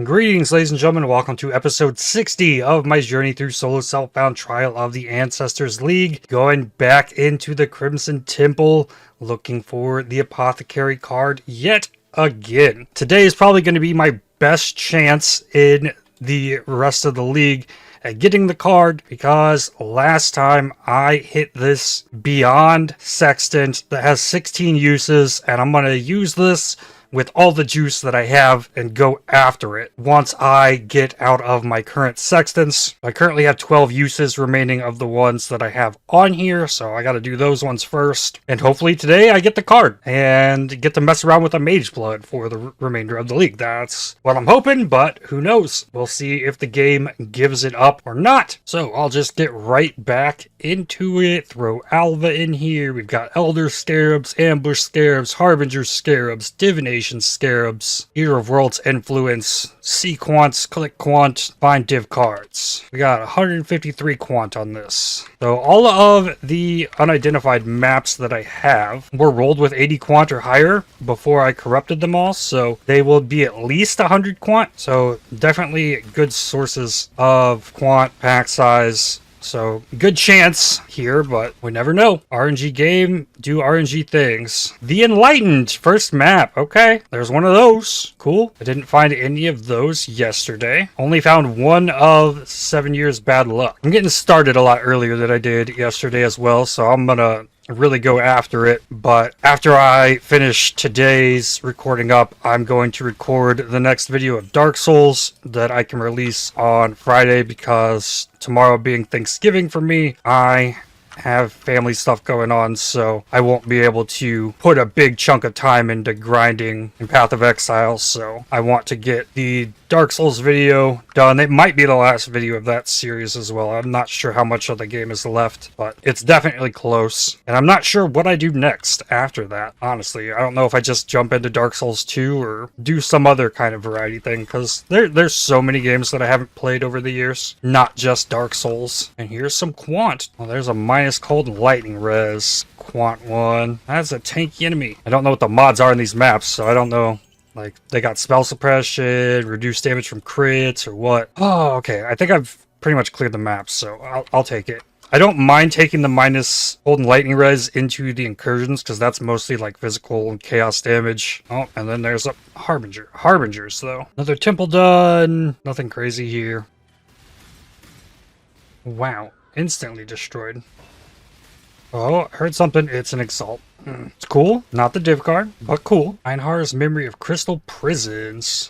Greetings, ladies and gentlemen. Welcome to episode 60 of my journey through solo self-bound Trial of the Ancestors League. Going back into the Crimson Temple, looking for the Apothecary card yet again. Today is probably going to be my best chance in the rest of the league at getting the card, because last time I hit this Beyond Sextant that has 16 uses, and I'm going to use this with all the juice that I have and go after it once I get out of my current sextants. I currently have 12 uses remaining of the ones that I have on here, so I gotta do those ones first. And hopefully today I get the card and get to mess around with a Mageblood for the remainder of the league. That's what I'm hoping, but who knows? We'll see if the game gives it up or not. So I'll just get right back into it. Throw Alva in here. We've got Elder Scarabs, Ambush Scarabs, Harbinger Scarabs, Divination Scarabs, Eater of Worlds Influence, C Quants, Click Quant, Find Div cards. We got 153 Quant on this. So all of the unidentified maps that I have were rolled with 80 Quant or higher before I corrupted them all, so they will be at least 100 Quant. So definitely good sources of Quant, pack size. So, good chance here, but we never know. RNG game, do RNG things. The Enlightened, first map. Okay, there's one of those. Cool. I didn't find any of those yesterday. Only found one of 7 years bad luck. I'm getting started a lot earlier than I did yesterday as well, so I'm gonna really go after it. But after I finish today's recording up, I'm going to record the next video of Dark Souls that I can release on Friday, because tomorrow being Thanksgiving for me, I have family stuff going on, so I won't be able to put a big chunk of time into grinding in Path of Exile. So I want to get the Dark Souls video done. It might be the last video of that series as well. I'm not sure how much of the game is left, but it's definitely close. And I'm not sure what I do next after that, honestly. I don't know if I just jump into Dark Souls 2 or do some other kind of variety thing, because there's so many games that I haven't played over the years, not just Dark Souls. And here's some Quant. Well, there's a minus cold and lightning res. Quant 1. That's a tanky enemy. I don't know what the mods are in these maps, so I don't know. Like, they got spell suppression, reduced damage from crits, or what? Oh, okay. I think I've pretty much cleared the maps, so I'll take it. I don't mind taking the minus cold and lightning res into the incursions, because that's mostly like physical and chaos damage. Oh, and then there's a Harbinger. Harbingers, though. Another temple done. Nothing crazy here. Wow. Instantly destroyed. Oh, I heard something. It's an Exalt. It's cool. Not the div card, but cool. Einhar's Memory of Crystal Prisons.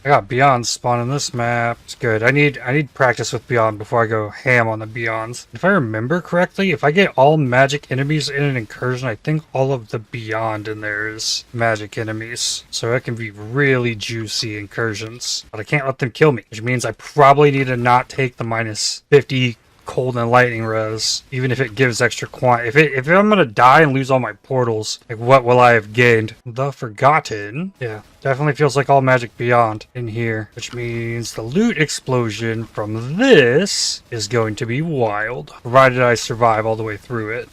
I got Beyond spawn on this map. It's good. I need practice with Beyond before I go ham on the Beyonds. If I remember correctly, if I get all magic enemies in an incursion, I think all of the Beyond in there is magic enemies. So it can be really juicy incursions. But I can't let them kill me, which means I probably need to not take the minus 50 cold and lightning res, even if it gives extra quant. If I'm gonna die and lose all my portals, like, what will I have gained? The Forgotten. Yeah, definitely feels like all magic Beyond in here, which means the loot explosion from this is going to be wild, provided I survive all the way through it.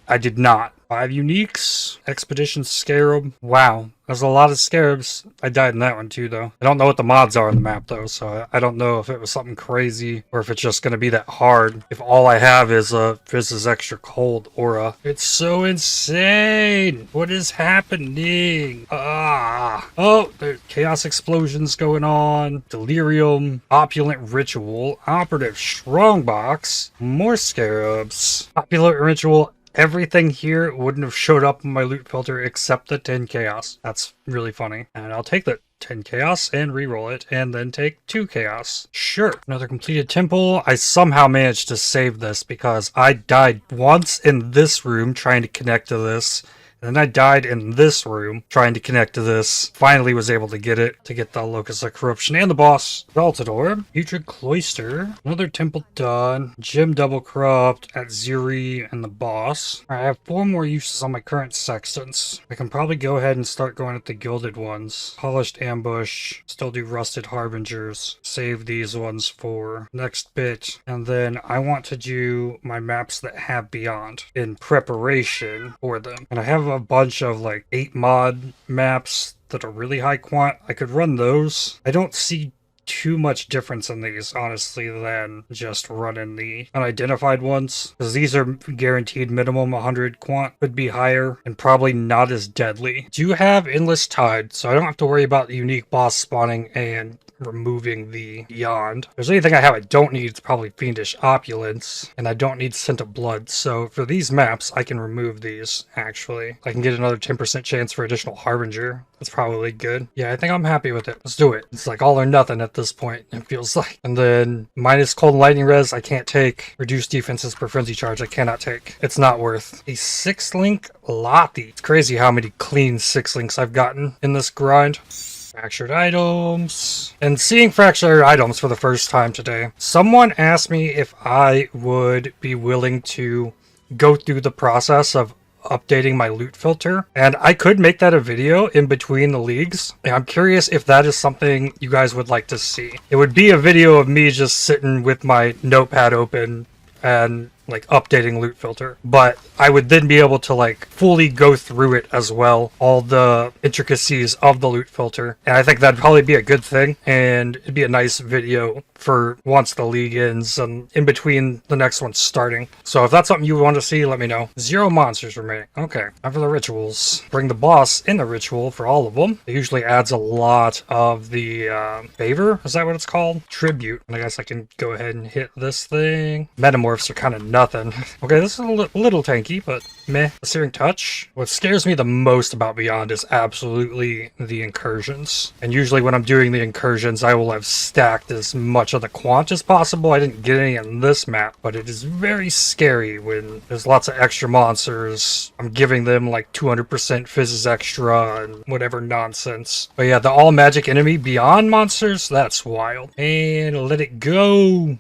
I did not. 5 uniques. Expedition Scarab. Wow, there's a lot of scarabs. I died in that one too, though. I don't know what the mods are on the map, though, so I don't know if it was something crazy or if it's just going to be that hard if all I have is a Fizz's Extra Cold aura. It's so insane. What is happening? Oh, there's chaos explosions going on. Delirium. Opulent Ritual. Operative Strongbox. More scarabs. Opulent Ritual. Everything here wouldn't have showed up in my loot filter except the 10 chaos. That's really funny. And I'll take that 10 chaos and reroll it, and then take 2 chaos. Sure. Another completed temple. I somehow managed to save this because I died once in this room trying to connect to this. And then I died in this room trying to connect to this. Finally was able to get it, to get the Locus of Corruption and the boss. Exalted Orb. Putrid Cloister. Another temple done. Gem Double Corrupt at Zuri and the boss. I have 4 more uses on my current sextants. I can probably go ahead and start going at the gilded ones. Polished Ambush. Still do Rusted Harbingers. Save these ones for next bit. And then I want to do my maps that have Beyond in preparation for them. And I have a bunch of like 8 mod maps that are really high quant. I could run those. I don't see too much difference in these, honestly, than just running the unidentified ones, because these are guaranteed minimum 100 quant, could be higher, and probably not as deadly. Do have Endless Tide, so I don't have to worry about the unique boss spawning and removing the Beyond. If there's anything I don't need, it's probably Fiendish Opulence, and I don't need Scent of Blood, so for these maps, I can remove these, actually. I can get another 10% chance for additional Harbinger. That's probably good. Yeah, I think I'm happy with it. Let's do it. It's like all or nothing at this point, it feels like. And then minus Cold and Lightning Res, I can't take. Reduced defenses per Frenzy Charge, I cannot take. It's not worth. A 6-link Lottie. It's crazy how many clean 6-links I've gotten in this grind. Fractured items. And seeing fractured items for the first time today. Someone asked me if I would be willing to go through the process of updating my loot filter, and I could make that a video in between the leagues. And I'm curious if that is something you guys would like to see. It would be a video of me just sitting with my notepad open and like updating loot filter, but I would then be able to like fully go through it as well, all the intricacies of the loot filter, and I think that'd probably be a good thing, and it'd be a nice video for once the league ends and in between the next one starting. So if that's something you want to see, let me know. 0 monsters remaining. Okay, time for the rituals. Bring the boss in the ritual for all of them. It usually adds a lot of the favor, is that what it's called? Tribute. And I guess I can go ahead and hit this thing. Metamorphs are kind of nothing. Okay, this is a little tanky, but meh. Searing Touch. What scares me the most about Beyond is absolutely the incursions. And usually when I'm doing the incursions, I will have stacked as much of the quant as possible. I didn't get any in this map, but it is very scary when there's lots of extra monsters. I'm giving them like 200% Fizzes extra and whatever nonsense. But yeah, the all magic enemy Beyond monsters, that's wild. And let it go.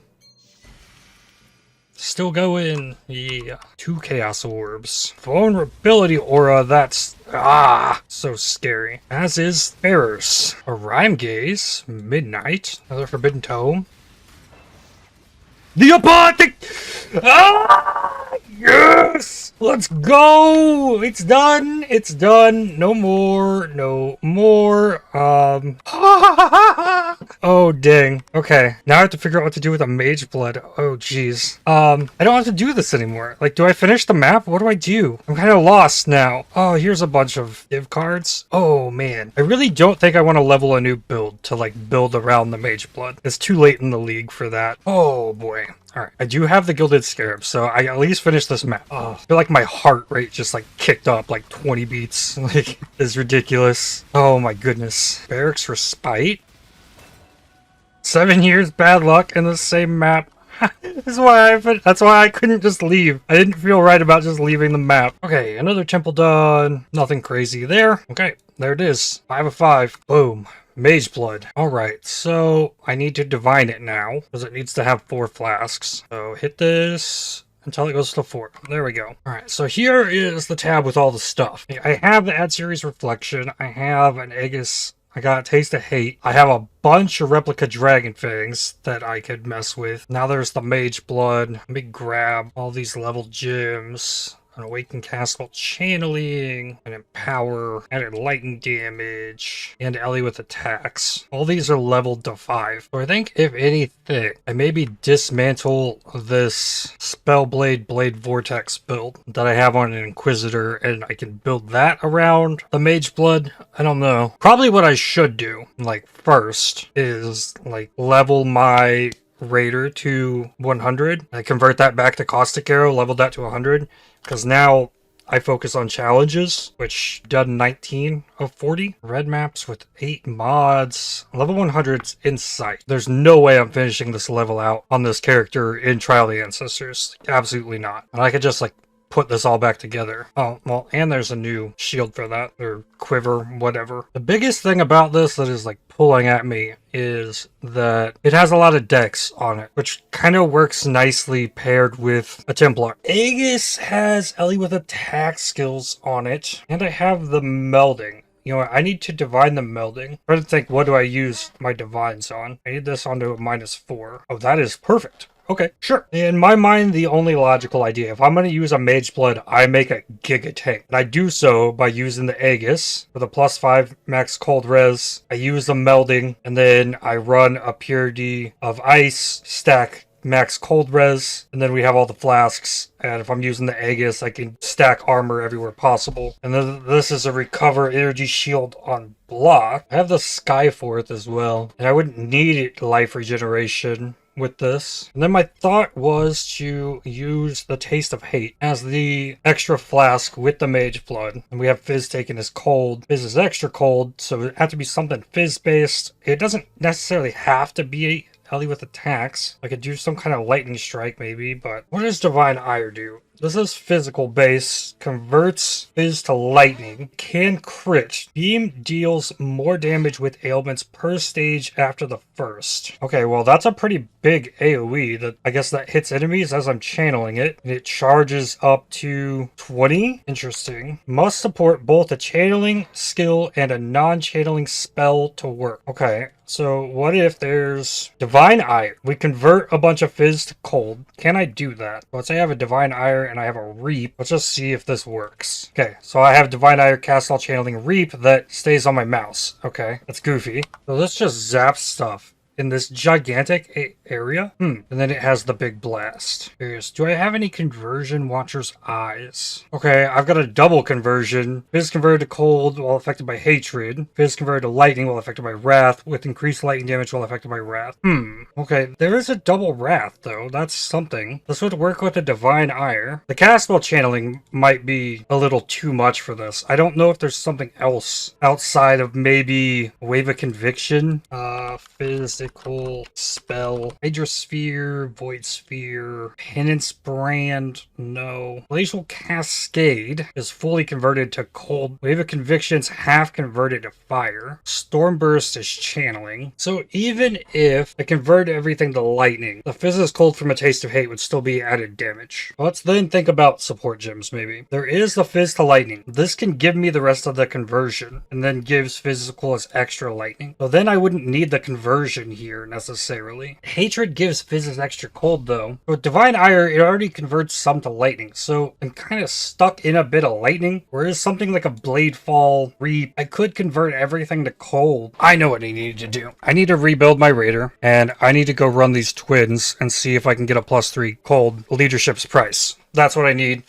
Still going. Yeah. 2 Chaos Orbs. Vulnerability Aura, that's... so scary. As is Bearers. A Rhyme Gaze. Midnight. Another Forbidden Tome. The Apothecary! Yes! Let's go! It's done! It's done! No more. No more. Oh, dang. Okay. Now I have to figure out what to do with a Mageblood. Oh, jeez. I don't have to do this anymore. Like, do I finish the map? What do I do? I'm kind of lost now. Oh, here's a bunch of div cards. Oh, man. I really don't think I want to level a new build to, like, build around the Mageblood. It's too late in the league for that. Oh, boy. Alright, I do have the Gilded Scarab, so I at least finished this map. Oh, I feel like my heart rate just like kicked up like 20 beats. Like, it's ridiculous. Oh my goodness. Barracks Respite? 7 years bad luck in the same map. That's why I couldn't just leave. I didn't feel right about just leaving the map. Okay, another temple done. Nothing crazy there. Okay, there it is. 5 of 5. Boom. Mageblood. Alright, so I need to divine it now, because it needs to have 4 flasks. So hit this until it goes to 4. There we go. Alright, so here is the tab with all the stuff. I have the Ad Series Reflection. I have an Aegis. I got a Taste of Hate. I have a bunch of replica Dragon Fangs that I could mess with. Now there's the Mageblood. Let me grab all these level gems. An Awakened Castle Channeling, an Empower, added lightning damage, and Ellie with attacks. All these are leveled to 5. So I think, if anything, I maybe dismantle this Spellblade Blade Vortex build that I have on an Inquisitor, and I can build that around the Mageblood. I don't know. Probably what I should do, like, first, is, like, level my Raider to 100. I convert that back to Caustic Arrow, leveled that to 100. Because now I focus on challenges, which done 19 of 40. Red maps with 8 mods. Level 100's in sight. There's no way I'm finishing this level out on this character in Trial of the Ancestors. Absolutely not. And I could just like put this all back together. Oh, well, and there's a new shield for that, or quiver, whatever. The biggest thing about this that is like pulling at me is that it has a lot of dex on it, which kind of works nicely paired with a Templar. Aegis has Ellie with attack skills on it, and I have the melding. You know what, I need to divine the melding. I'm trying to think, what do I use my divines on? I need this onto a -4. Oh, that is perfect. Okay, sure. In my mind, the only logical idea, if I'm going to use a Mageblood, I make a Giga Tank. And I do so by using the Aegis with a +5 max cold res. I use the melding, and then I run a purity of ice, stack max cold res, and then we have all the flasks. And if I'm using the Aegis, I can stack armor everywhere possible. And then this is a recover energy shield on block. I have the Skyforth as well, and I wouldn't need life regeneration with this. And then my thought was to use the Taste of Hate as the extra flask with the Mageblood. And we have Fizz taken as cold. Fizz is extra cold, so it had to be something Fizz based. It doesn't necessarily have to be Ellie with attacks. I could do some kind of lightning strike maybe, but what does Divine Ire do? This is physical base, converts Fizz to lightning, can crit. Beam deals more damage with ailments per stage after the first. Okay, well that's a pretty big AoE. That I guess that hits enemies as I'm channeling it, and it charges up to 20. Interesting. Must support both a channeling skill and a non-channeling spell to work. Okay. So what if there's Divine Ire? We convert a bunch of Fizz to cold. Can I do that? Let's say I have a Divine Ire and I have a Reap. Let's just see if this works. Okay, so I have Divine Ire, cast all channeling Reap that stays on my mouse. Okay, that's goofy. So let's just zap stuff in this gigantic area. And then it has the big blast. Curious, do I have any conversion Watcher's Eyes? Okay, I've got a double conversion. Fizz converted to cold while affected by hatred. Fizz converted to lightning while affected by wrath, with increased lightning damage while affected by wrath. Okay, there is a double wrath though. That's something. This would work with a Divine Ire. The cast while channeling might be a little too much for this. I don't know if there's something else outside of maybe Wave of Conviction. Physical spell. Hydrosphere, Void Sphere, Penance Brand, no. Glacial Cascade is fully converted to cold. Wave of Conviction's half converted to fire. Stormburst is channeling. So even if I convert everything to lightning, the Fizz is cold from a Taste of Hate would still be added damage. Let's then think about support gems maybe. There is the Fizz to lightning. This can give me the rest of the conversion, and then gives physical as extra lightning. So then I wouldn't need the conversion here necessarily. Hatred gives Fizz as extra cold though. With Divine Ire, it already converts some to lightning, so I'm kind of stuck in a bit of lightning. Whereas something like a Bladefall, Reap, I could convert everything to cold. I know what I need to do. I need to rebuild my Raider, and I need to go run these twins and see if I can get a +3 cold leadership's price. That's what I need.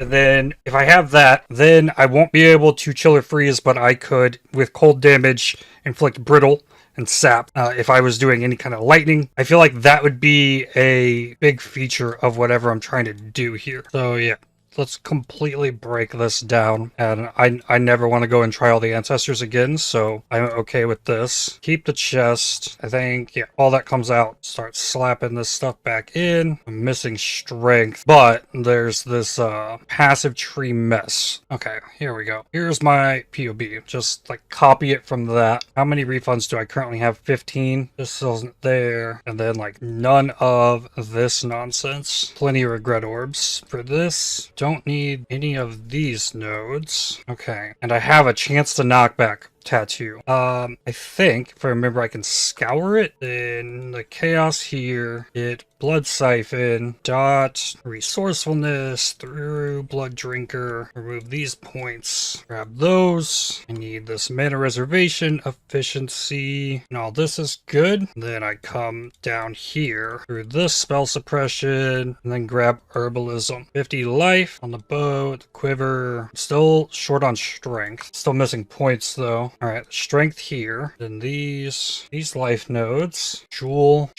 And then if I have that, then I won't be able to chill or freeze, but I could, with cold damage, inflict brittle and sap. If I was doing any kind of lightning, I feel like that would be a big feature of whatever I'm trying to do here. So yeah, let's completely break this down. And I never want to go and try all the ancestors again, so I'm okay with this. Keep the chest. I think, yeah, all that comes out. Start slapping this stuff back in. I'm missing strength, but there's this passive tree mess. Okay, here we go. Here's my POB. Just like copy it from that. How many refunds do I currently have? 15. This isn't there. And then like none of this nonsense. Plenty of regret orbs for this. Don't need any of these nodes. Okay, and I have a chance to knock back tattoo. I think if I remember I can scour it in the chaos here, get blood siphon, dot resourcefulness through blood drinker, remove these points, grab those. I need this mana reservation efficiency, and all this is good. Then I come down here through this spell suppression and then grab herbalism. 50 life on the bow, the quiver. I'm still short on strength, still missing points though. All right, strength here. Then these life nodes. Jewel.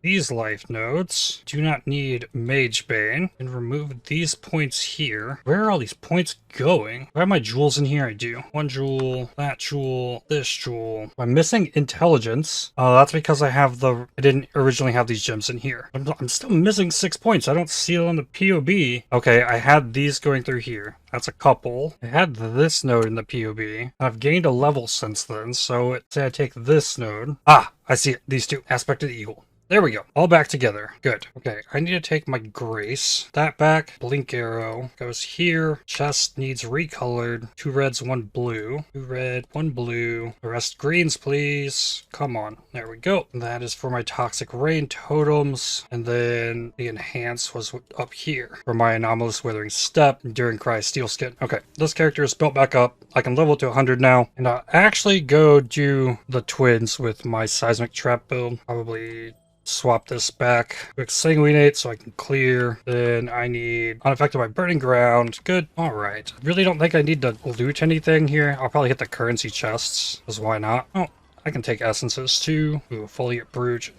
These life nodes. Do not need Mage Bane. And remove these points here. Where are all these points going? Do I have my jewels in here? I do. One jewel, that jewel, this jewel. I'm missing intelligence. That's because I didn't originally have these gems in here. I'm still missing 6 points. I don't see it on the POB. Okay, I had these going through here. That's a couple. I had this node in the POB. I've gained a level since then, so say I take this node. Ah, I see it. These two. Aspect of the Eagle. There we go. All back together. Good. Okay, I need to take my Grace. That back. Blink arrow goes here. Chest needs recolored. 2 reds, 1 blue. 2 red, 1 blue. The rest greens, please. Come on. There we go. That is for my Toxic Rain totems. And then the Enhance was up here for my Anomalous Withering Step during Cry Steel Skin. Okay, this character is built back up. I can level to 100 now. And I'll actually go do the twins with my Seismic Trap build. Probably swap this back. Quick sanguinate so I can clear. Then I need unaffected by burning ground. Good. Alright. Really don't think I need to loot anything here. I'll probably hit the currency chests, because why not? Oh, I can take essences too. Ooh, Foliate Brooch.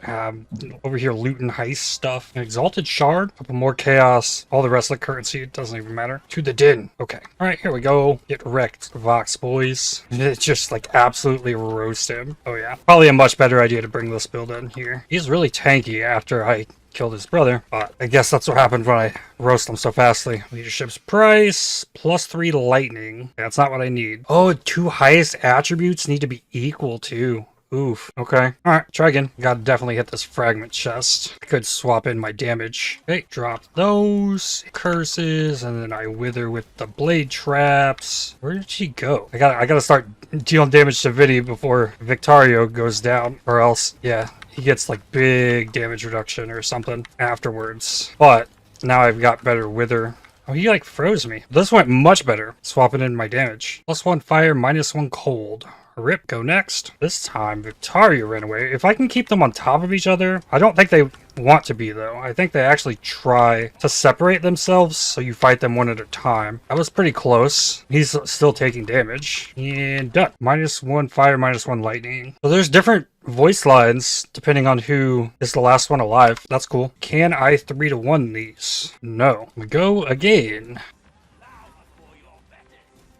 Over here looting heist stuff. An Exalted Shard. A couple more chaos. All the rest of the currency. It doesn't even matter. To the din. Okay. Alright, here we go. Get wrecked, Vox boys. And it just like absolutely roast him. Oh yeah. Probably a much better idea to bring this build in here. He's really tanky after I killed his brother, but I guess that's what happened when I roast him so fastly. Leadership's price, +3 lightning. That's not what I need. Oh, 2 highest attributes need to be equal too. Oof. Okay. Alright, try again. Gotta definitely hit this fragment chest. I could swap in my damage. Okay, drop those. Curses, and then I wither with the blade traps. Where did she go? I gotta start dealing damage to Vinny before Victario goes down, or else, yeah, he gets like big damage reduction or something afterwards. But now I've got better wither. Oh, he like froze me. This went much better. Swapping in my damage. +1 fire, -1 cold. Rip, go next. This time, Victaria ran away. If I can keep them on top of each other, I don't think they want to be, though. I think they actually try to separate themselves, so you fight them one at a time. That was pretty close. He's still taking damage. And done. -1 fire, -1 lightning. So there's different voice lines depending on who is the last one alive. That's cool. Can I 3-1 these? No. We go again.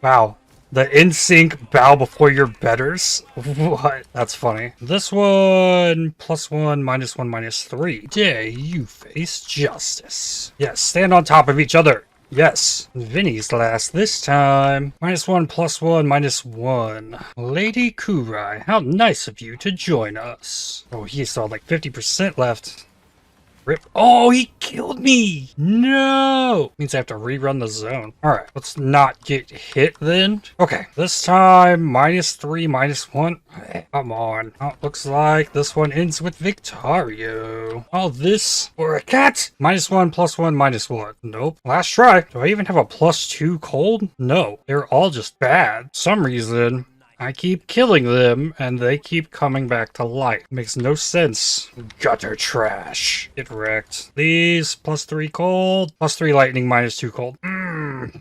Wow. The in-sync bow before your betters? What? That's funny. This one, +1, -1, -3. Day you face justice. Yes, stand on top of each other. Yes. Vinny's last this time. -1, +1, -1. Lady Kurai, how nice of you to join us. Oh, he still had like 50% left. Rip. Oh, he killed me! No! Means I have to rerun the zone. Alright, let's not get hit then. Okay, this time, -3, -1. Come on. Oh, looks like this one ends with Victario. All this for a cat! -1, +1, -1. Nope. Last try. Do I even have a +2 cold? No. They're all just bad. Some reason I keep killing them, and they keep coming back to life. Makes no sense. Gutter trash. Get wrecked. These, +3 cold, +3 lightning, -2 cold.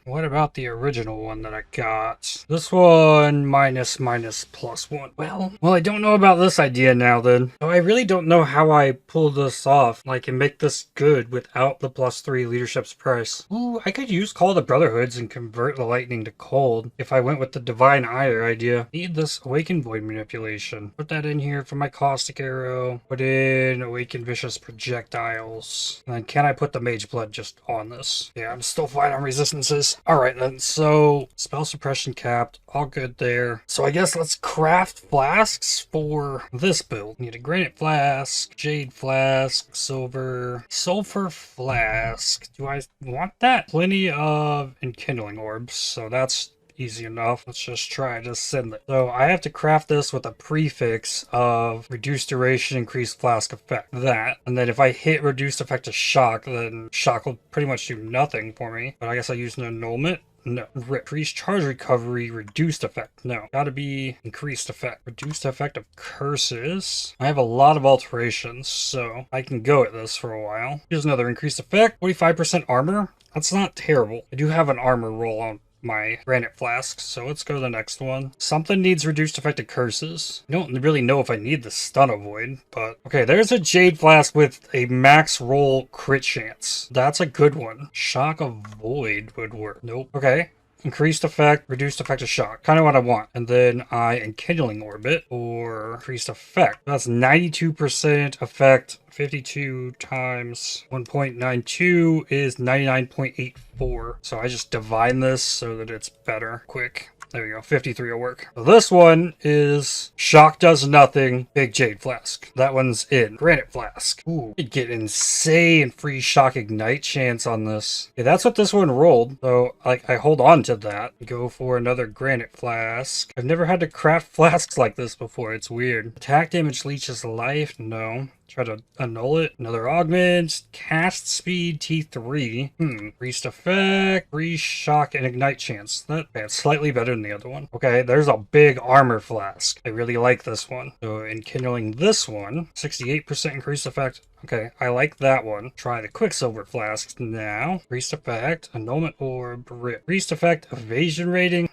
What about the original one that I got? This one, +1. Well, I don't know about this idea now then. Oh, I really don't know how I pull this off. Like, and make this good without the +3 leadership's price. Ooh, I could use Call the Brotherhoods and convert the lightning to cold if I went with the Divine Ire idea. Need this Awakened Void manipulation. Put that in here for my Caustic Arrow. Put in Awakened Vicious Projectiles. And then can I put the Mageblood just on this? Yeah, I'm still fine on resistances. Alright then, so spell suppression capped. All good there. So I guess let's craft flasks for this build. Need a granite flask, jade flask, silver, sulfur flask. Do I want that? Plenty of enkindling orbs, so that's easy enough. Let's just try to send it. So I have to craft this with a prefix of reduced duration, increased flask effect. That. And then if I hit reduced effect of shock, then shock will pretty much do nothing for me. But I guess I use an annulment. No. Increased charge recovery, reduced effect. No. Gotta be increased effect. Reduced effect of curses. I have a lot of alterations, so I can go at this for a while. Here's another increased effect. 45% armor. That's not terrible. I do have an armor roll on my granite flasks, so let's go to the next one. Something needs reduced effective curses. I don't really know if I need the stun avoid, but okay, there's a jade flask with a max roll crit chance. That's a good one. Shock avoid would work. Nope. Okay. Increased effect, reduced effect of shock. Kind of what I want. And then I enkindling orbit or increased effect. That's 92% effect. 52 times 1.92 is 99.84. So I just divine this so that it's better. Quick. there you go. 53 will work. So this one is shock does nothing. Big jade flask. That one's in. Granite flask. Ooh, you get insane free shock ignite chance on this. Yeah, that's what this one rolled. So like I hold on to that. Go for another granite flask. I've never had to craft flasks like this before. It's weird. Attack damage leeches life. No. Try to annul it. Another augment. Cast speed T3. Priest effect. Free shock and ignite chance. That's slightly better than the other one. Okay, there's a big armor flask. I really like this one. So in kindling this one, 68% increased effect. Okay, I like that one. Try the Quicksilver Flask now. Priest Effect, Annulment Orb, Rip. Priest Effect, Evasion Rating,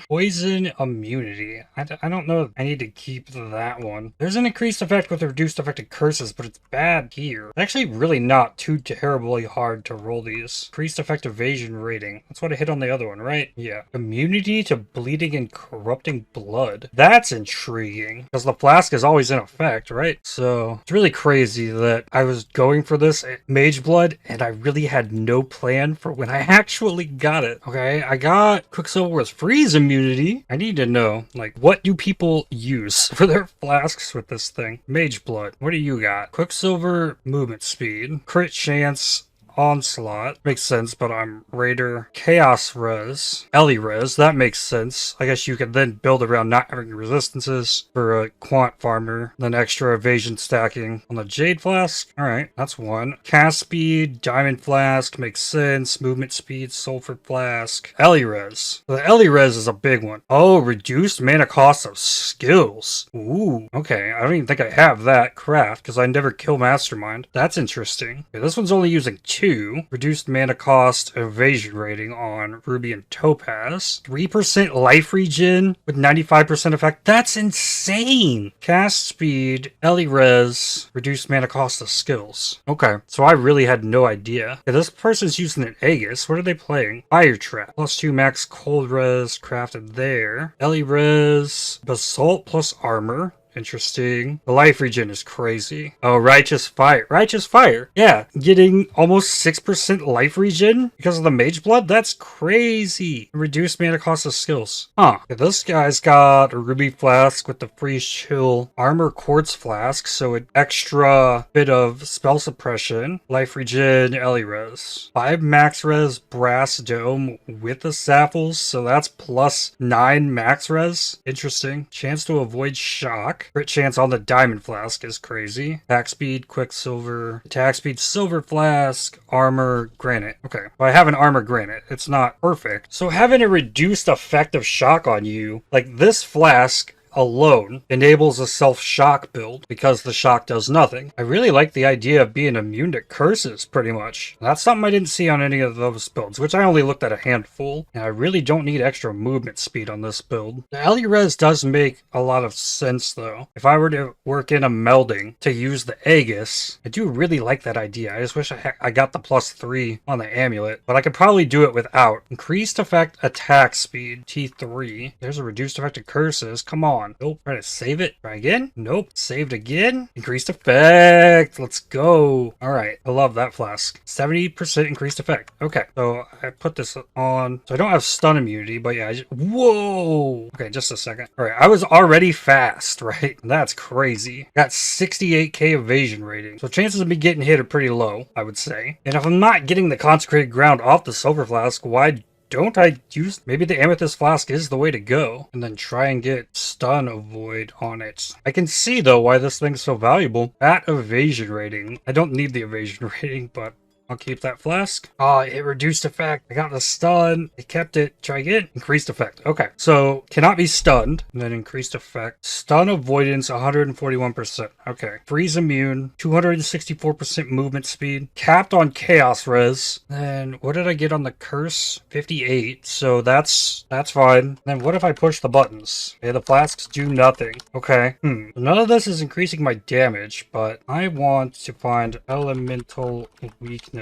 Poison Immunity. I don't know if I need to keep that one. There's an increased effect with reduced effective curses, but it's bad here. It's actually really not too terribly hard to roll these. Priest Effect, Evasion Rating. That's what I hit on the other one, right? Yeah. Immunity to Bleeding and Corrupting Blood. That's intriguing, because the flask is always in effect, right? So, it's really crazy that I was going for this at Mageblood, and I really had no plan for when I actually got it. Okay, I got Quicksilver with freeze immunity. I need to know, like, what do people use for their flasks with this thing? Mageblood. What do you got? Quicksilver movement speed. Crit chance. Onslaught. Makes sense, but I'm Raider. Chaos Res. Ellie Res. That makes sense. I guess you could then build around not having resistances for a Quant Farmer. Then extra evasion stacking on the Jade Flask. Alright, that's one. Cast Speed. Diamond Flask. Makes sense. Movement Speed. Sulfur Flask. Ellie Res. The Ellie Res is a big one. Oh, reduced mana cost of skills. Ooh. Okay, I don't even think I have that craft because I never kill Mastermind. That's interesting. Okay, this one's only using 2. Reduced mana cost evasion rating on Ruby and Topaz. 3% life regen with 95% effect. That's insane. Cast speed, Ellie Res, reduced mana cost of skills. Okay, so I really had no idea. Yeah, this person's using an Aegis. What are they playing? Fire Trap. +2 max cold res crafted there. Ellie Res, Basalt plus armor. Interesting. The life regen is crazy. Oh, Righteous Fire. Righteous Fire. Yeah, getting almost 6% life regen because of the Mageblood? That's crazy. Reduced mana cost of skills. Huh. Yeah, this guy's got a Ruby Flask with the Freeze Chill Armor Quartz Flask, so an extra bit of spell suppression. Life regen, Ellie Res. 5 max res Brass Dome with the Sapples, so that's +9 max res. Interesting. Chance to avoid shock. Crit chance on the Diamond Flask is crazy. Attack speed, Quicksilver. Attack speed, Silver Flask. Armor, Granite. Okay, well, I have an Armor Granite. It's not perfect. So having a reduced effect of shock on you, like this flask alone enables a self-shock build because the shock does nothing. I really like the idea of being immune to curses, pretty much. That's something I didn't see on any of those builds, which I only looked at a handful, and I really don't need extra movement speed on this build. The Ellie Res does make a lot of sense, though. If I were to work in a melding to use the Aegis, I do really like that idea. I just wish I got the +3 on the amulet, but I could probably do it without. Increased effect attack speed, T3. There's a reduced effect of curses. Come on. Nope. Try to save it. Try again. Nope. Saved again. Increased effect. Let's go. All right. I love that flask. 70% increased effect. Okay. So I put this on. So I don't have stun immunity, but yeah. Whoa. Okay. Just a second. All right. I was already fast, right? That's crazy. Got 68k evasion rating. So chances of me getting hit are pretty low, I would say. And if I'm not getting the consecrated ground off the silver flask, why don't I use, maybe the amethyst flask is the way to go, and then try and get stun avoid on it. I can see though why this thing's so valuable. That evasion rating, I don't need the evasion rating, but I'll keep that flask. Oh, it reduced effect. I got the stun. It kept it. Try again. Increased effect. Okay. So, cannot be stunned. And then increased effect. Stun avoidance, 141%. Okay. Freeze immune, 264% movement speed. Capped on chaos res. Then, what did I get on the curse? 58. So, that's fine. Then, what if I push the buttons? Okay, the flasks do nothing. Okay. None of this is increasing my damage, but I want to find elemental weakness.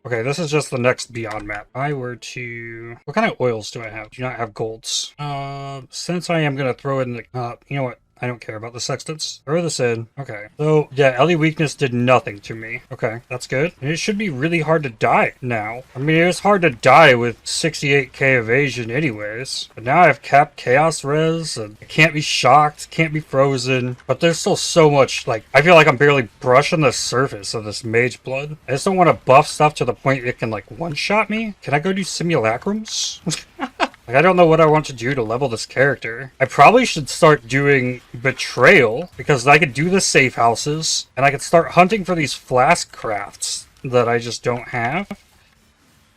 Okay, this is just the next Beyond map. I were to... What kind of oils do I have? Do not have golds. Since I am going to throw in the... you know what? I don't care about the sextants. Throw this in. Okay. So, yeah, Ellie weakness did nothing to me. Okay, that's good. And it should be really hard to die now. I mean, it was hard to die with 68k evasion anyways. But now I have capped chaos res, and I can't be shocked, can't be frozen. But there's still so much, like, I feel like I'm barely brushing the surface of this Mageblood. I just don't want to buff stuff to the point it can, like, one-shot me. Can I go do simulacrums? Like, I don't know what I want to do to level this character. I probably should start doing Betrayal, because I could do the safe houses, and I could start hunting for these flask crafts that I just don't have.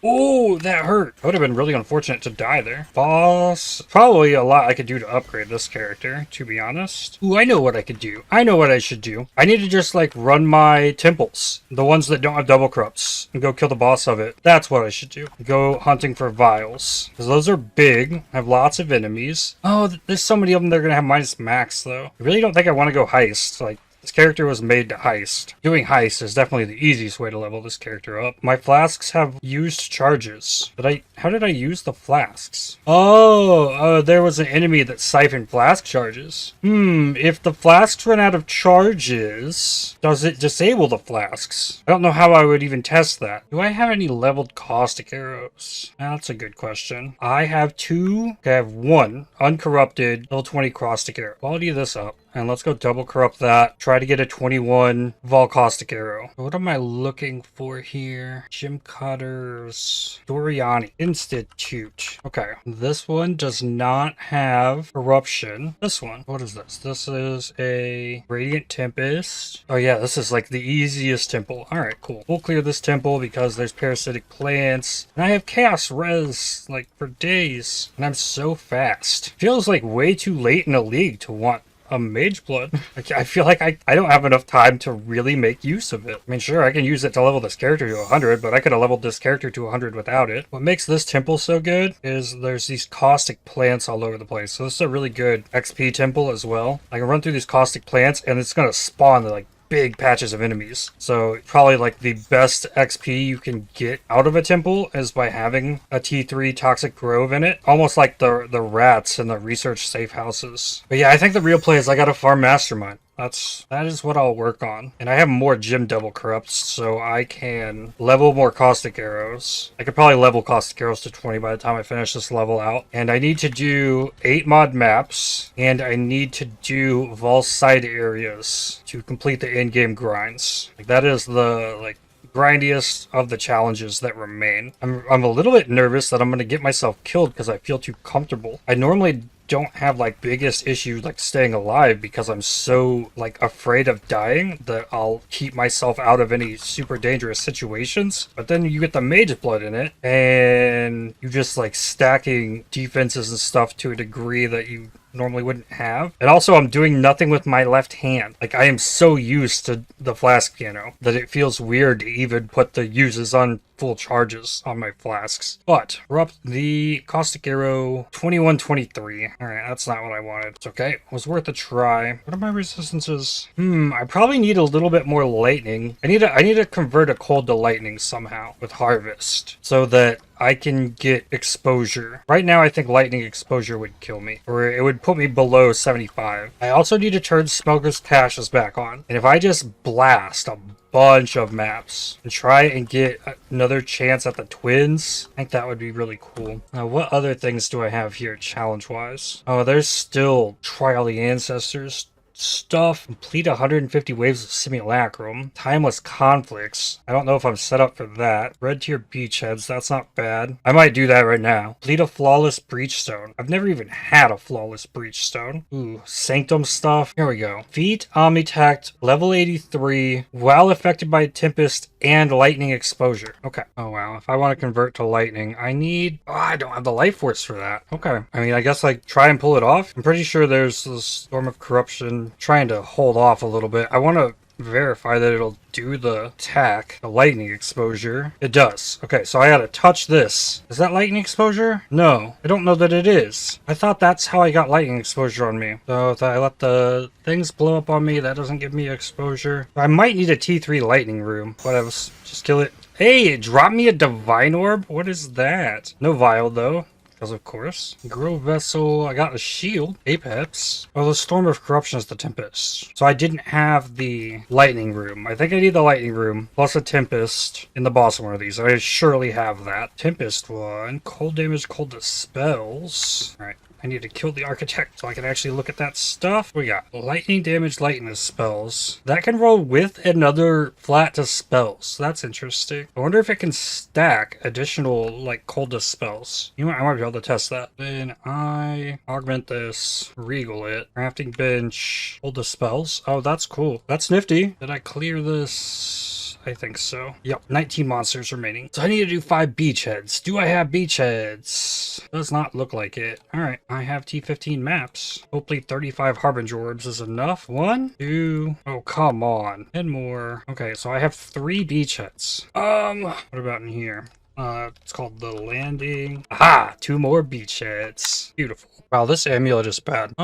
Oh, that hurt. That would have been really unfortunate to die there. Boss. Probably a lot I could do to upgrade this character, to be honest. Ooh, I know what I could do. I know what I should do. I need to just, like, run my temples. The ones that don't have double corrupts. And go kill the boss of it. That's what I should do. Go hunting for vials. Because those are big. Have lots of enemies. Oh, there's so many of them that are going to have minus max, though. I really don't think I want to go heist. Like, this character was made to heist. Doing heist is definitely the easiest way to level this character up. My flasks have used charges. But how did I use the flasks? Oh, there was an enemy that siphoned flask charges. If the flasks run out of charges, does it disable the flasks? I don't know how I would even test that. Do I have any leveled caustic arrows? That's a good question. I have 2. Okay, I have 1 uncorrupted level 20 caustic arrow. Quality this up. And let's go double corrupt that. Try to get a 21 Vol Caustic Arrow. What am I looking for here? Gym Cutters. Doriani. Institute. Okay. This one does not have Corruption. This one. What is this? This is a Radiant Tempest. Oh yeah, this is like the easiest temple. Alright, cool. We'll clear this temple because there's parasitic plants. And I have Chaos Res, like, for days. And I'm so fast. Feels like way too late in a league to want a Mageblood. I feel like I don't have enough time to really make use of it. I mean, sure, I can use it to level this character to 100, but I could have leveled this character to 100 without it. What makes this temple so good is there's these caustic plants all over the place. So this is a really good XP temple as well. I can run through these caustic plants and it's going to spawn like big patches of enemies. So probably like the best XP you can get out of a temple is by having a T3 Toxic Grove in it. Almost like the rats in the research safe houses. But yeah, I think the real play is I gotta farm Mastermind. That is what I'll work on. And I have more gym double corrupts, so I can level more caustic arrows. I could probably level caustic arrows to 20 by the time I finish this level out. And I need to do 8 mod maps, and I need to do Vol side areas to complete the in-game grinds. Like, that is the, like, grindiest of the challenges that remain. I'm a little bit nervous that I'm going to get myself killed because I feel too comfortable. I normally don't have like biggest issues like staying alive because I'm so like afraid of dying that I'll keep myself out of any super dangerous situations. But then you get the Mageblood in it and you just like stacking defenses and stuff to a degree that you normally wouldn't have. And also I'm doing nothing with my left hand. Like, I am so used to the flask piano that it feels weird to even put the uses on full charges on my flasks. But we're up the caustic arrow 2123. Alright, that's not what I wanted. It's okay. It was worth a try. What are my resistances? I probably need a little bit more lightning. I need to convert a cold to lightning somehow with harvest so that I can get exposure. Right now, I think lightning exposure would kill me, or it would put me below 75. I also need to turn Smoker's Caches back on. And if I just blast a bunch of maps and try and get another chance at the twins, I think that would be really cool. Now, what other things do I have here challenge-wise? Oh, there's still Trial the Ancestors stuff. Complete 150 waves of simulacrum. Timeless conflicts. I don't know if I'm set up for that. Red tier beachheads. That's not bad. I might do that right now. Complete a flawless breachstone. I've never even had a flawless breachstone. Ooh, sanctum stuff. Here we go. Feat Omnitact, level 83, while affected by tempest and lightning exposure. Okay. Oh wow. If I want to convert to lightning, I need... Oh, I don't have the life force for that. Okay. I mean, I guess I try and pull it off. I'm pretty sure there's this Storm of Corruption trying to hold off a little bit. I want to verify that it'll do the attack, the lightning exposure. It does. Okay, so I gotta touch this. Is that lightning exposure? No, I don't know that it is. I thought that's how I got lightning exposure on me. So if I let the things blow up on me, that doesn't give me exposure. I might need a T3 lightning room. Whatever, just kill it. Hey, it dropped me a divine orb? What is that? No vial though. because of course. Grow Vessel, I got a shield. Apex. Oh, the Storm of Corruption is the Tempest. So I didn't have the Lightning Room. I think I need the Lightning Room, plus a Tempest in the boss of one of these. I surely have that. Tempest one. Cold damage, cold dispels. Alright. I need to kill the Architect so I can actually look at that stuff. We got lightning damage, lightning spells. That can roll with another flat to spells. That's interesting. I wonder if it can stack additional like cold spells. You know what? I might be able to test that. Then I augment this, regal it, crafting bench, cold spells. Oh, that's cool. That's nifty. Did I clear this? I think so. Yep, 19 monsters remaining. So I need to do 5 beachheads. Do I have beachheads? Does not look like it. Alright, I have T15 maps. Hopefully 35 Harbinger orbs is enough. 1, 2, oh come on. 10 more. Okay, so I have 3 beachheads. What about in here? It's called the landing. Aha! 2 more beachheads. Beautiful. Wow, this amulet is bad.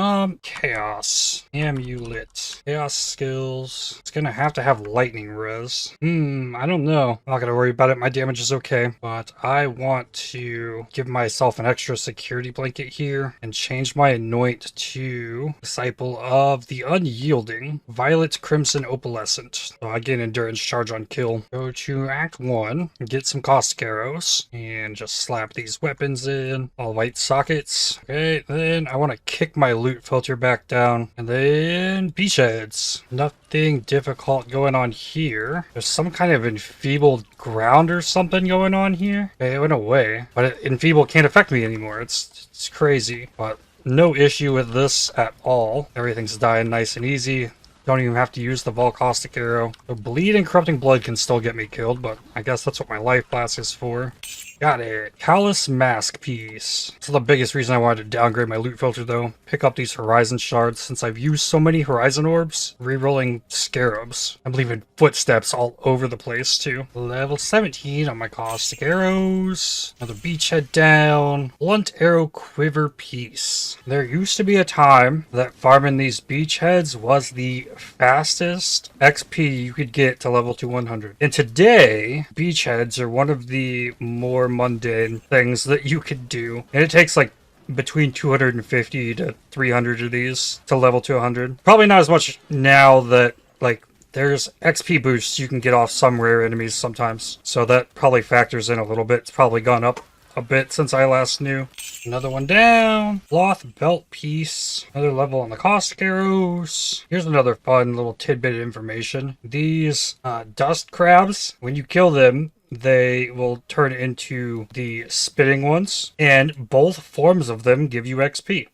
Chaos. Amulet. Chaos skills. It's gonna have to have lightning res. I don't know. I'm not gonna worry about it. My damage is okay. But I want to give myself an extra security blanket here and change my anoint to Disciple of the Unyielding. Violet Crimson Opalescent. So I gain endurance charge on kill. Go to Act 1. Get some caustic arrows. And just slap these weapons in. All white sockets. Okay. Then I want to kick my loot filter back down. And then beachheads. Nothing difficult going on here. There's some kind of enfeebled ground or something going on here. Okay, it went away. But enfeebled can't affect me anymore. It's crazy. But no issue with this at all. Everything's dying nice and easy. Don't even have to use the Volcaustic Arrow. So Bleed and Corrupting Blood can still get me killed, but I guess that's what my life blast is for. Got it. Callous Mask piece. That's the biggest reason I wanted to downgrade my loot filter though. Pick up these Horizon Shards since I've used so many Horizon Orbs. Rerolling Scarabs. I'm leaving footsteps all over the place too. Level 17 on my Caustic Arrows. Another Beachhead down. Blunt Arrow Quiver piece. There used to be a time that farming these beachheads was the fastest XP you could get to level to 100. And today, beachheads are one of the more mundane things that you could do. And it takes like between 250 to 300 of these to level to 100. Probably not as much now that like there's XP boosts you can get off some rare enemies sometimes. So that probably factors in a little bit. It's probably gone up a bit since I last knew. Another one down. Cloth belt piece. Another level on the caustic arrows. Here's another fun little tidbit of information. These dust crabs, when you kill them, they will turn into the spitting ones, and both forms of them give you XP.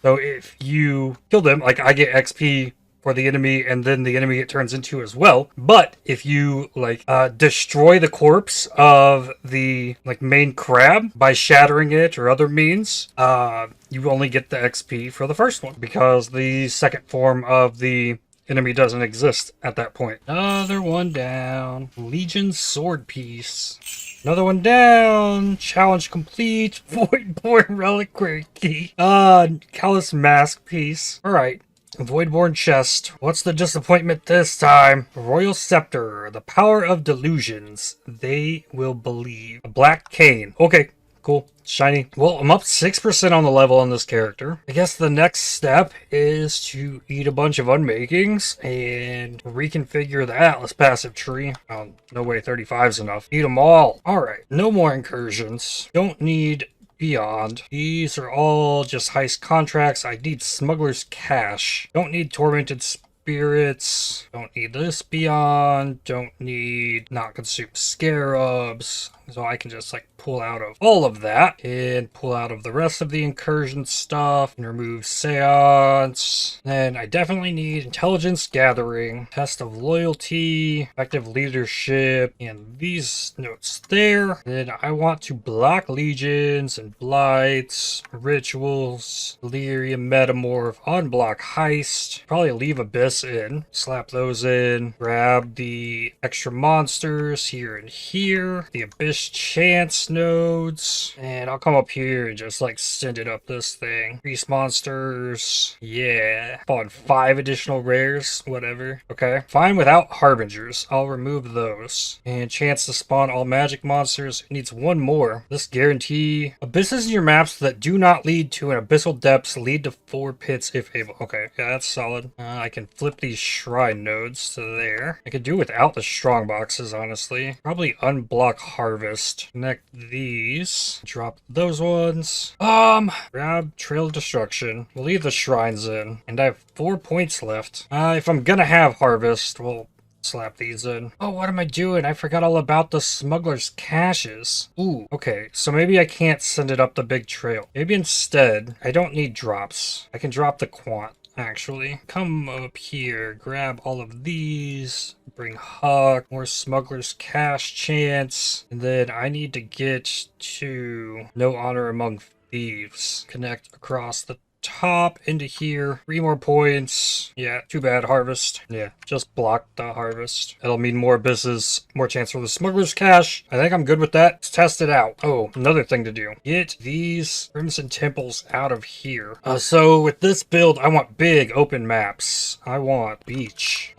So if you kill them, like I get XP for the enemy, and then the enemy it turns into as well. But if you like destroy the corpse of the like main crab by shattering it or other means, you only get the XP for the first one because the second form of the enemy doesn't exist at that point. Another one down. Legion sword piece. Another one down. Challenge complete. Voidborn reliquary key. Callous mask piece. Alright. Voidborn chest. What's the disappointment this time? Royal scepter. The power of delusions. They will believe. A black cane. Okay. Cool. Shiny. Well, I'm up 6% on the level on this character. I guess the next step is to eat a bunch of unmakings and reconfigure the Atlas passive tree. Oh, no way 35 is enough. Eat them all. Alright. No more incursions. Don't need Beyond. These are all just heist contracts. I need Smuggler's Cash. Don't need Tormented Spirits. Don't need this Beyond. Don't need Not Consumed Scarabs. So I can just like pull out of all of that and pull out of the rest of the incursion stuff and remove Seance. Then I definitely need Intelligence Gathering, Test of Loyalty, Effective Leadership, and these notes there. Then I want to block Legions and Blights, Rituals, Delirium Metamorph, Unblock Heist, probably leave Abyss this in, slap those in, grab the extra monsters here and here, the Abyss Chance nodes, and I'll come up here and just like send it up this thing. Increase monsters, yeah. Spawn 5 additional rares, whatever. Okay, fine without Harbingers. I'll remove those. And chance to spawn all magic monsters. It needs one more. This guarantee abysses in your maps that do not lead to an abyssal depths lead to 4 pits if able. Okay, yeah, that's solid. I can flip these shrine nodes to there. I could do without the strong boxes, honestly. Probably unblock harvest. Connect these. Drop those ones. Grab Trail of Destruction. We'll leave the shrines in. And I have 4 points left. If I'm gonna have harvest, we'll slap these in. Oh, what am I doing? I forgot all about the smuggler's caches. Ooh, okay. So maybe I can't send it up the big trail. Maybe instead, I don't need drops. I can drop the quant, actually. Come up here, grab all of these, bring Huck, more smuggler's cache chance, and then I need to get to No Honor Among Thieves. Connect across the top into here. 3 more points. Yeah, too bad. Harvest. Yeah, just block the harvest. It'll mean more abysses, more chance for the smuggler's cache. I think I'm good with that. Let's test it out. Oh, another thing to do. Get these Crimson Temples out of here. So with this build, I want big open maps. I want beach.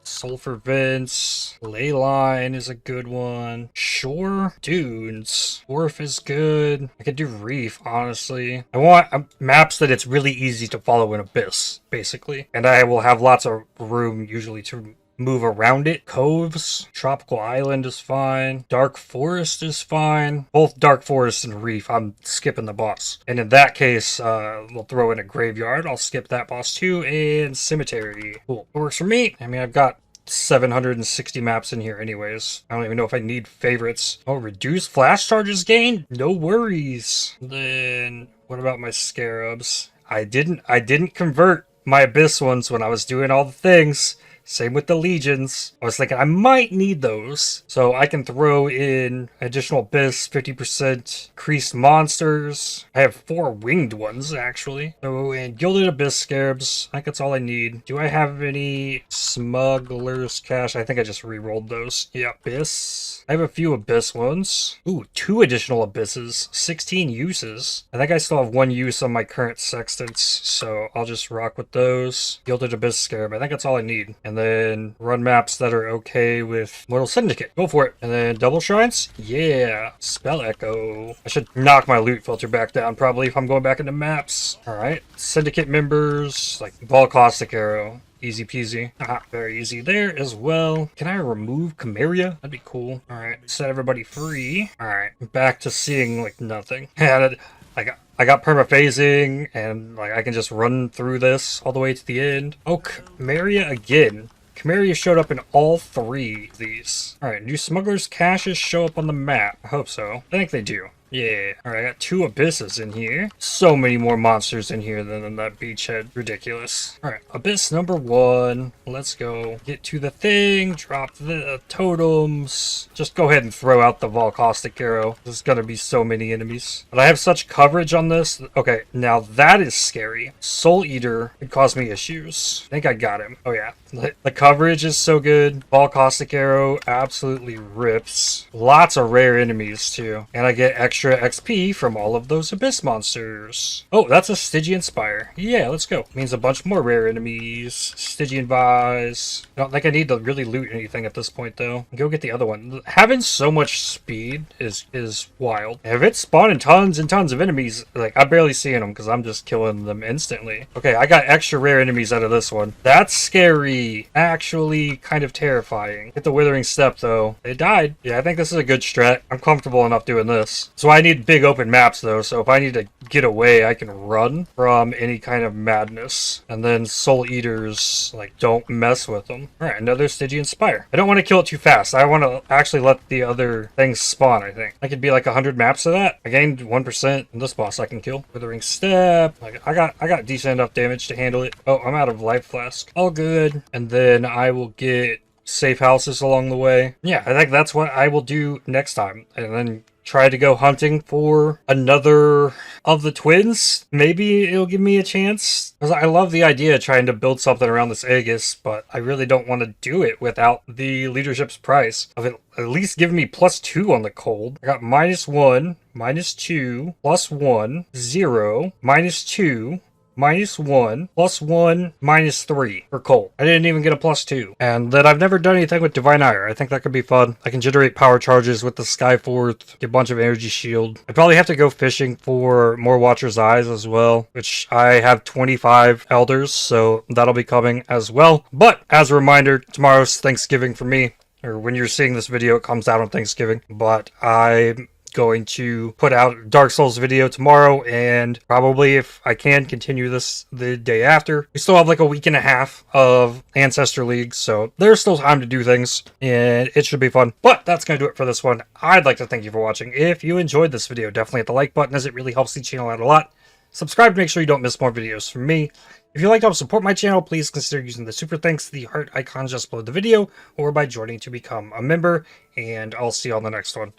Sulfur Vents, Leyline is a good one. Shore, Dunes, Wharf is good. I could do Reef, honestly. I want maps that it's really easy to follow in Abyss, basically. And I will have lots of room, usually, to move around it. Coves, Tropical Island is fine. Dark Forest is fine. Both Dark Forest and Reef, I'm skipping the boss. And in that case, we'll throw in a Graveyard. I'll skip that boss too. And Cemetery. Cool. It works for me. I mean, I've got 760 maps in here anyways. I don't even know if I need favorites. Oh, reduce flash charges gain? No worries. Then what about my scarabs? I didn't convert my Abyss ones when I was doing all the things. Same with the legions. I was thinking I might need those. So I can throw in additional Abyss, 50% increased monsters. I have 4 winged ones, actually. So, and Gilded Abyss Scarabs. I think that's all I need. Do I have any Smuggler's Cache? I think I just re-rolled those. Yeah, Abyss. I have a few Abyss ones. Ooh, 2 additional Abysses. 16 uses. I think I still have 1 use on my current Sextants. So I'll just rock with those. Gilded Abyss Scarab. I think that's all I need. And then run maps that are okay with Mortal Syndicate. Go for it. And then double shrines? Yeah. Spell Echo. I should knock my loot filter back down probably if I'm going back into maps. Alright. Syndicate members, like Ball Caustic Arrow. Easy peasy. Very easy there as well. Can I remove Chimeria? That'd be cool. Alright. Set everybody free. Alright. Back to seeing like nothing. And I got permaphasing, and like I can just run through this all the way to the end. Oh, Chimeria again. Chimeria showed up in all 3 of these. Alright, do Smuggler's Caches show up on the map? I hope so. I think they do. Yeah. Alright, I got 2 Abysses in here. So many more monsters in here than that beachhead. Ridiculous. Alright, Abyss number 1. Let's go. Get to the thing. Drop the totems. Just go ahead and throw out the Volcaustic Arrow. There's gonna be so many enemies. But I have such coverage on this. Okay, now that is scary. Soul Eater could cause me issues. I think I got him. Oh yeah. The coverage is so good. Volcaustic Arrow absolutely rips. Lots of rare enemies too. And I get extra XP from all of those Abyss monsters. Oh, that's a Stygian Spire. Yeah, let's go. Means a bunch more rare enemies. Stygian Vise. I don't think I need to really loot anything at this point though. Go get the other one. Having so much speed is wild. If it's spawning tons and tons of enemies, like I'm barely seeing them because I'm just killing them instantly. Okay, I got extra rare enemies out of this one. That's scary. Actually kind of terrifying. Hit the Withering Step though. They died. Yeah, I think this is a good strat. I'm comfortable enough doing this. So I need big open maps though, so if I need to get away, I can run from any kind of madness. And then Soul Eaters, like, don't mess with them. Alright, another Stygian Spire. I don't want to kill it too fast. I want to actually let the other things spawn, I think. I could be like 100 maps of that. I gained 1%, and this boss I can kill. Withering Step. Like, I got decent enough damage to handle it. Oh, I'm out of life flask. All good. And then I will get safe houses along the way. Yeah, I think that's what I will do next time. And then try to go hunting for another of the twins. Maybe it'll give me a chance. Because I love the idea of trying to build something around this Aegis, but I really don't want to do it without the leadership's price of it at least giving me +2 on the cold. I got -1, -2, +1, 0, -2, -1, +1, -3 for cold. I didn't even get a +2. And then I've never done anything with Divine Ire. I think that could be fun. I can generate power charges with the Skyforth, get a bunch of energy shield. I probably have to go fishing for more Watcher's Eyes as well, which I have 25 elders, so that'll be coming as well. But as a reminder, tomorrow's Thanksgiving for me. Or when you're seeing this video, it comes out on Thanksgiving. But I'm going to put out Dark Souls video tomorrow, and probably, if I can, continue this the day after. We still have like a week and a half of Ancestor League, so there's still time to do things, and it should be fun. But that's going to do it for this one. I'd like to thank you for watching. If you enjoyed this video, definitely hit the like button, as it really helps the channel out a lot. Subscribe to make sure you don't miss more videos from me. If you'd like to help support my channel, please consider using the super thanks, the heart icon just below the video, or by joining to become a member, and I'll see you on the next one.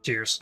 Cheers.